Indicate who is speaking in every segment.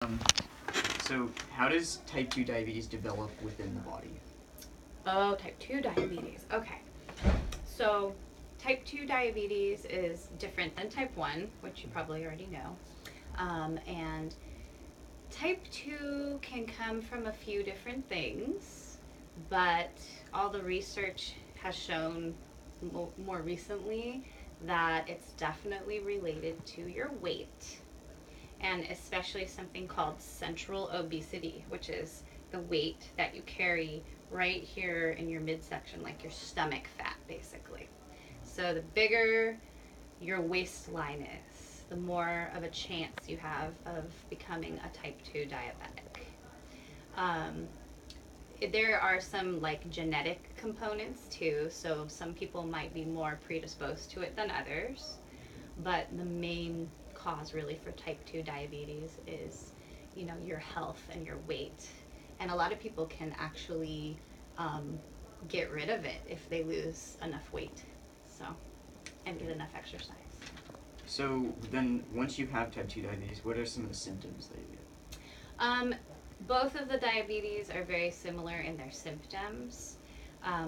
Speaker 1: Um, so, how does type 2 diabetes develop within the body?
Speaker 2: Oh, type 2 diabetes. Okay. So, type 2 diabetes is different than type 1, which you probably already know. And type 2 can come from a few different things, but all the research has shown more recently that it's definitely related to your weight, and especially something called central obesity, which is the weight that you carry right here in your midsection, like your stomach fat, basically. So the bigger your waistline is, the more of a chance you have of becoming a type 2 diabetic. Um, there are some like genetic components too, so some people might be more predisposed to it than others, but the main cause really for type 2 diabetes is, your health and your weight. And a lot of people can actually um, get rid of it if they lose enough weight, so, and get enough exercise.
Speaker 1: So, then once you have type 2 diabetes, what are some of the symptoms that you get?
Speaker 2: Um, Both of the diabetes are very similar in their symptoms,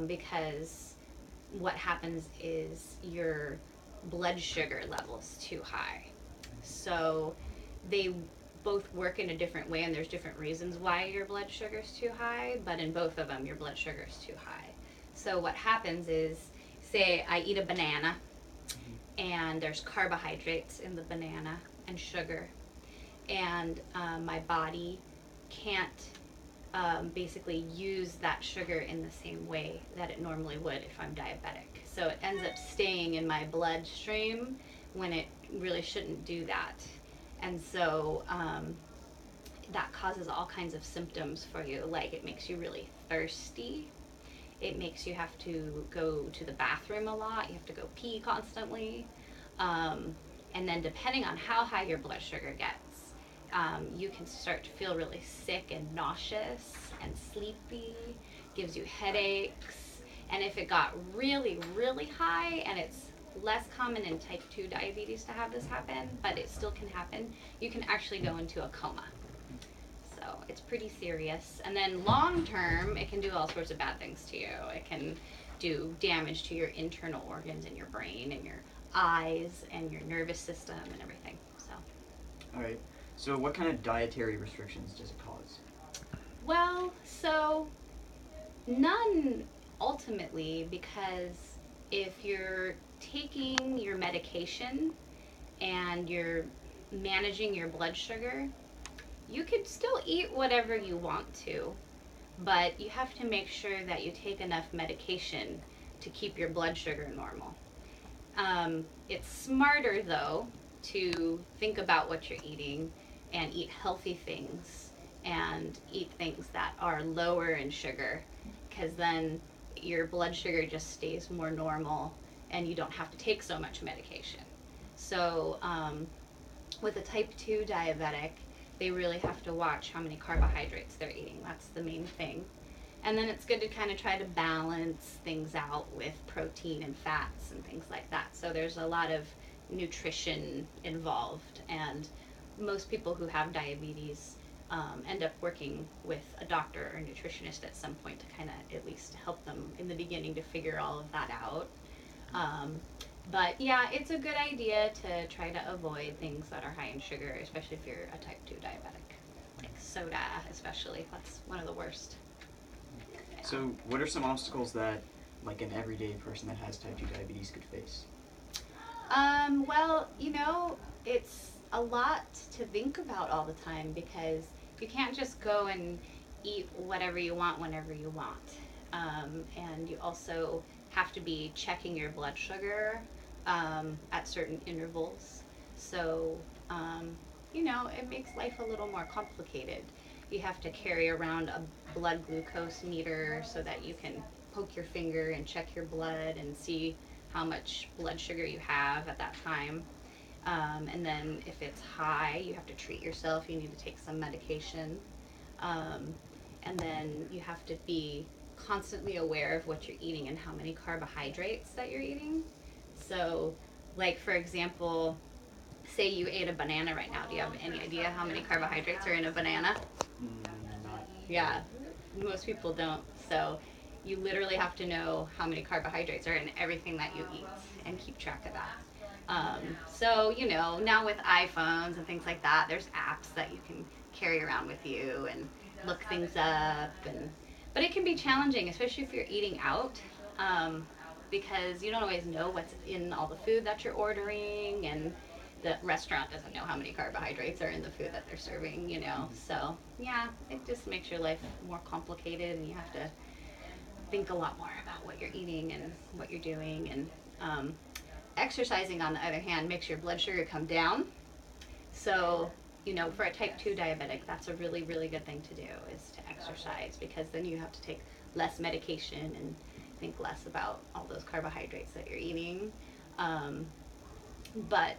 Speaker 2: because what happens is your blood sugar level's too high. So they both work in a different way, and there's different reasons why your blood sugar's too high, but in both of them, your blood sugar's too high. So what happens is, say I eat a banana and there's carbohydrates in the banana and sugar, and my body can't basically use that sugar in the same way that it normally would if I'm diabetic. So it ends up staying in my bloodstream when it really shouldn't do that. And so that causes all kinds of symptoms for you. Like it makes you really thirsty. It makes you have to go to the bathroom a lot. You have to go pee constantly. Um, and then, depending on how high your blood sugar gets, you can start to feel really sick and nauseous and sleepy, gives you headaches. And if it got really, really high, and it's less common in type 2 diabetes to have this happen, but it still can happen, you can actually go into a coma. So it's pretty serious. And then long term, it can do all sorts of bad things to you. It can do damage to your internal organs in your brain and your eyes and your nervous system and everything. So,
Speaker 1: Alright. So, what kind of dietary restrictions does it cause?
Speaker 2: well, so none ultimately, because if you're taking your medication and you're managing your blood sugar, you could still eat whatever you want to, but you have to make sure that you take enough medication to keep your blood sugar normal. It's smarter, though, to think about what you're eating and eat healthy things and eat things that are lower in sugar, because then your blood sugar just stays more normal and you don't have to take so much medication. So, with a type 2 diabetic, they really have to watch how many carbohydrates they're eating. That's the main thing. And then it's good to kind of try to balance things out with protein and fats and things like that. So there's a lot of nutrition involved, and most people who have diabetes end up working with a doctor or nutritionist at some point to kind of at least help them in the beginning to figure all of that out. Um, but yeah, it's a good idea to try to avoid things that are high in sugar, especially if you're a type 2 diabetic. Like soda, especially. That's one of the worst. Yeah.
Speaker 1: So, what are some obstacles that, like, an everyday person that has type 2 diabetes could face?
Speaker 2: Well, it's a lot to think about all the time because you can't just go and eat whatever you want whenever you want. And you also have to be checking your blood sugar at certain intervals. So, it makes life a little more complicated. You have to carry around a blood glucose meter so that you can poke your finger and check your blood and see how much blood sugar you have at that time. And then if it's high, you have to treat yourself. You need to take some medication. Um, and then you have to be constantly aware of what you're eating and how many carbohydrates that you're eating. So, like for example, say you ate a banana right now. Do you have any idea how many carbohydrates are in a banana?
Speaker 1: Not.
Speaker 2: Yeah, most people don't. So you literally have to know how many carbohydrates are in everything that you eat and keep track of that. So, you know, now with iPhones and things like that, there's apps that you can carry around with you and look things up. But it can be challenging, especially if you're eating out, because you don't always know what's in all the food that you're ordering, and the restaurant doesn't know how many carbohydrates are in the food that they're serving, you know. So, yeah, it just makes your life more complicated, and you have to think a lot more about what you're eating and what you're doing. And exercising, on the other hand, makes your blood sugar come down. So, you know, for a type 2 diabetic, that's a really, really good thing to do, is to exercise, because then you have to take less medication and think less about all those carbohydrates that you're eating. But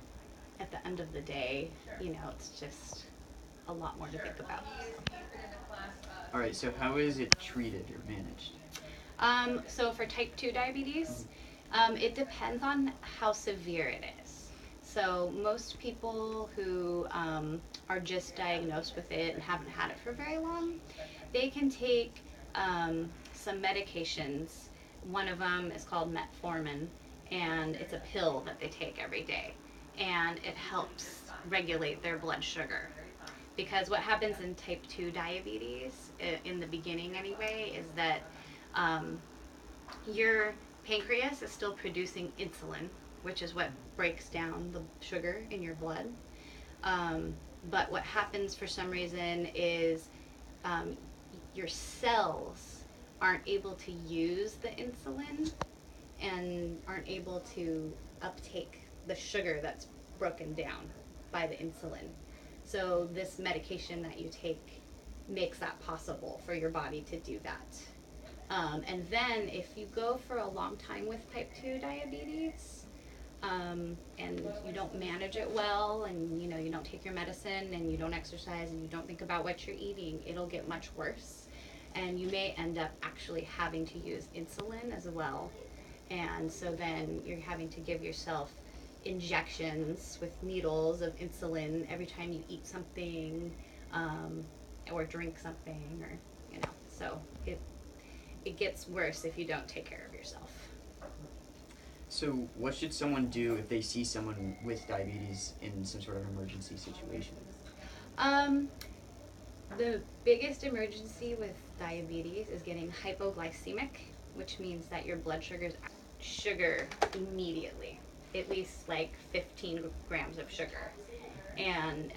Speaker 2: at the end of the day, you know, it's just a lot more to think about.
Speaker 1: All right. So how is it treated or managed?
Speaker 2: So for type 2 diabetes, it depends on how severe it is. So most people who are just diagnosed with it and haven't had it for very long, they can take some medications. One of them is called metformin, and it's a pill that they take every day, and it helps regulate their blood sugar. Because what happens in type 2 diabetes, in the beginning anyway, is that um, your pancreas is still producing insulin, which is what breaks down the sugar in your blood. Um, but what happens for some reason is um, your cells aren't able to use the insulin and aren't able to uptake the sugar that's broken down by the insulin. So this medication that you take makes that possible for your body to do that. And then if you go for a long time with type 2 diabetes, and you don't manage it well, and you know, you don't take your medicine, and you don't exercise, and you don't think about what you're eating, it'll get much worse. And you may end up actually having to use insulin as well. And so then you're having to give yourself injections with needles of insulin every time you eat something, um, or drink something, or, you know, so it gets worse if you don't take care of yourself.
Speaker 1: So what should someone do if they see someone with diabetes in some sort of emergency situation?
Speaker 2: Um, the biggest emergency with diabetes is getting hypoglycemic, which means that your blood sugar immediately, at least like 15 grams of sugar. And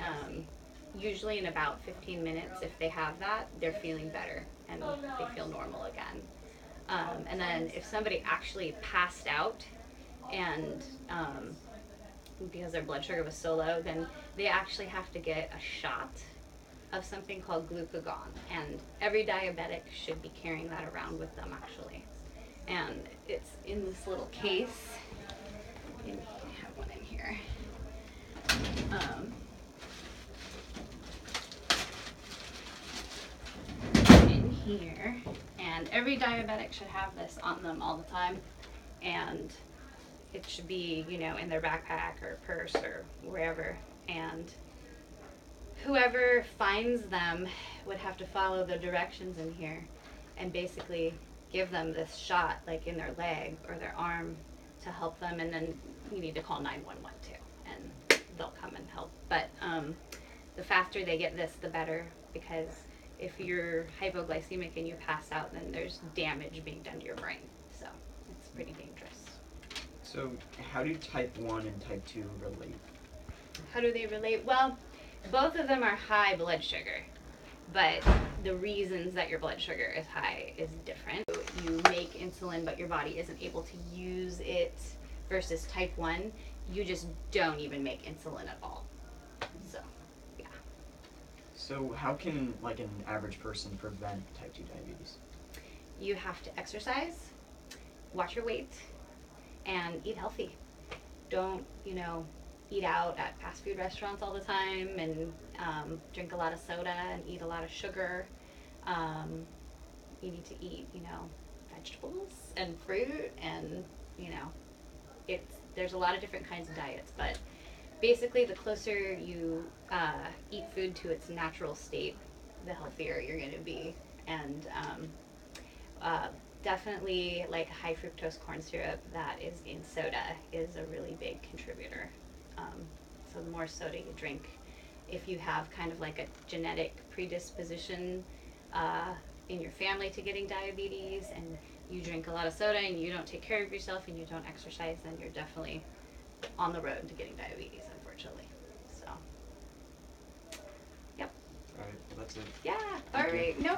Speaker 2: usually in about 15 minutes, if they have that, they're feeling better and they feel normal again. And then if somebody actually passed out, and because their blood sugar was so low, then they actually have to get a shot of something called glucagon. And every diabetic should be carrying that around with them, actually. And it's in this little case. I have one in here. In here. And every diabetic should have this on them all the time. And it should be, you know, in their backpack or purse or wherever. And whoever finds them would have to follow the directions in here and basically give them this shot, like in their leg or their arm, to help them. And then you need to call 911 too, and they'll come and help. But the faster they get this, the better, because if you're hypoglycemic and you pass out, then there's damage being done to your brain. So it's pretty dangerous.
Speaker 1: So how do type 1 and type 2 relate?
Speaker 2: How do they relate? Well, both of them are high blood sugar, but the reasons that your blood sugar is high is different. You make insulin, but your body isn't able to use it, versus type 1, you just don't even make insulin at all. So, yeah.
Speaker 1: So how can like an average person prevent type 2 diabetes?
Speaker 2: You have to exercise, watch your weight, and eat healthy. Don't, you know, eat out at fast food restaurants all the time, and drink a lot of soda and eat a lot of sugar. You need to eat, you know, vegetables and fruit, and, you know, there's a lot of different kinds of diets, but basically, the closer you eat food to its natural state, the healthier you're going to be. And uh, definitely, like high fructose corn syrup that is in soda is a really big contributor. So the more soda you drink, if you have kind of like a genetic predisposition uh, in your family to getting diabetes, and you drink a lot of soda and you don't take care of yourself and you don't exercise, then you're definitely on the road to getting diabetes, unfortunately. So, yep.
Speaker 1: All right. Well, that's it.
Speaker 2: Yeah. All
Speaker 1: Thank you.
Speaker 2: right. No